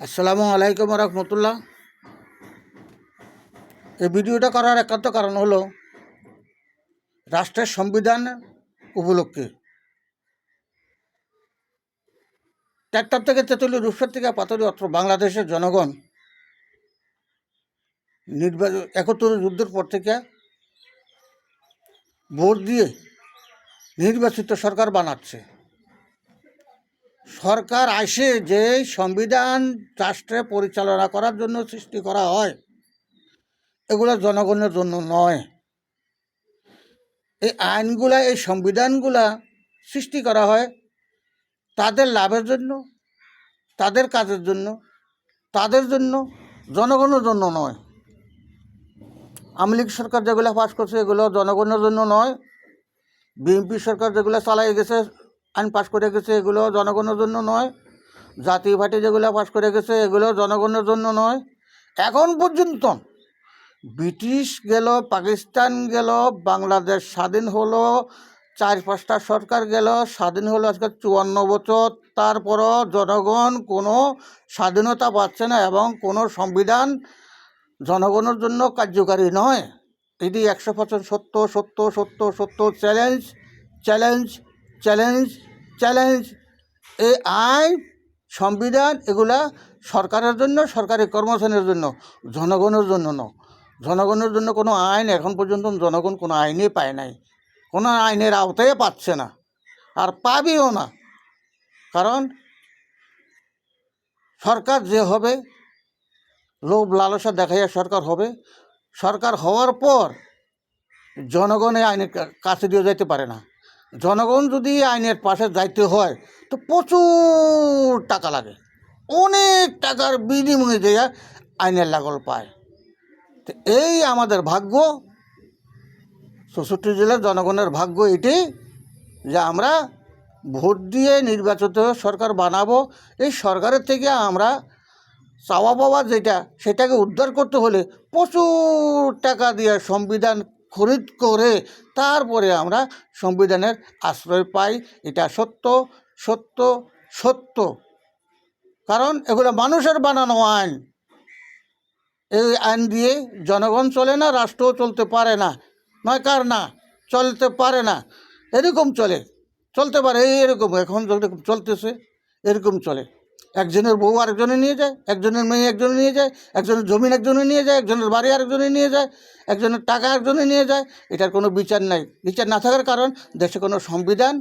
আসসালামু আলাইকুম রহমতুল্লাহ। এই ভিডিওটা করার একান্ত কারণ হলো রাষ্ট্রের সংবিধান উপলক্ষে ট্র্যাক্টর থেকে তেঁতুলি, রূপসর থেকে পাতুরি অত্র বাংলাদেশের জনগণ নির্বাচন ৭১ যুদ্ধের পর থেকে ভোট দিয়ে নির্বাচিত সরকার বানাচ্ছে। সরকার আসে যে সংবিধান রাষ্ট্রে পরিচালনা করার জন্য সৃষ্টি করা হয়, এগুলো জনগণের জন্য নয়। এই আইনগুলা, এই সংবিধানগুলা সৃষ্টি করা হয় তাদের লাভের জন্য, তাদের কাজের জন্য, তাদের জন্য, জনগণের জন্য নয়। আওয়ামী লীগ সরকার যেগুলো পাস করছে এগুলো জনগণের জন্য নয়। বিএনপি সরকার যেগুলো চালাই গেছে, আইন পাস করে গেছে, এগুলো জনগণের জন্য নয়। জাতীয় পার্টি যেগুলো পাস করে গেছে এগুলো জনগণের জন্য নয়। এখন পর্যন্ত ব্রিটিশ গেল, পাকিস্তান গেল, বাংলাদেশ স্বাধীন হলো, ৪-৫টা সরকার গেল, স্বাধীন হলো আজকে ৫৪ বছর, তারপরও জনগণ কোনো স্বাধীনতা পাচ্ছে না এবং কোনো সংবিধান জনগণের জন্য কার্যকারী নয়। এটি ১০০% সত্য, সত্য, সত্য, সত্য। Challenge, challenge, challenge, challenge. এই আইন, সংবিধান এগুলা সরকারের জন্য, সরকারি কর্মচারীর জন্য, জনগণের জন্য নয়। জনগণের জন্য কোনো আইন এখন পর্যন্ত জনগণ কোনো আইনই পায় নাই, কোনো আইনের আওতায় পাচ্ছে না, আর পাবেও না। কারণ সরকার যে হবে, লোভ লালসা দেখাইয়া সরকার হবে, সরকার হওয়ার পর জনগণ এই আইনের কাছে দিয়ে যাইতে পারে না। জনগণ যদি আইনের পাশে যাইতে হয় তো প্রচুর টাকা লাগে, অনেক টাকার বিনিময়ে দেয়া আইনের লাগল পায়। তো এই আমাদের ভাগ্য, ৬৪ জেলার জনগণের ভাগ্য এটি যে আমরা ভোট দিয়ে নির্বাচিত সরকার বানাবো। এই সরকারের থেকে আমরা চাওয়া পাওয়া যেটা, সেটাকে উদ্ধার করতে হলে প্রচুর টাকা দিয়ে সংবিধান খরিদ করে তারপরে আমরা সংবিধানের আশ্রয় পাই। এটা সত্য, সত্য, সত্য। কারণ এগুলো মানুষের বানানো আইন। এই আইন দিয়ে জনগণ চলে না, রাষ্ট্রও চলতে পারে না। নয় কার না, চলতে পারে না, এরকম চলতে পারে এরকম। এখন যেরকম চলতেছে এরকম চলে। একজনের বউ আরেকজনে নিয়ে যায়, একজনের মেয়ে একজনে নিয়ে যায়, একজনের জমিন একজনে নিয়ে যায়, একজনের বাড়ি আরেকজনে নিয়ে যায়, একজনের টাকা একজনে নিয়ে যায়। এটার কোনো বিচার নাই। বিচার না থাকার কারণ দেশে কোনো সংবিধান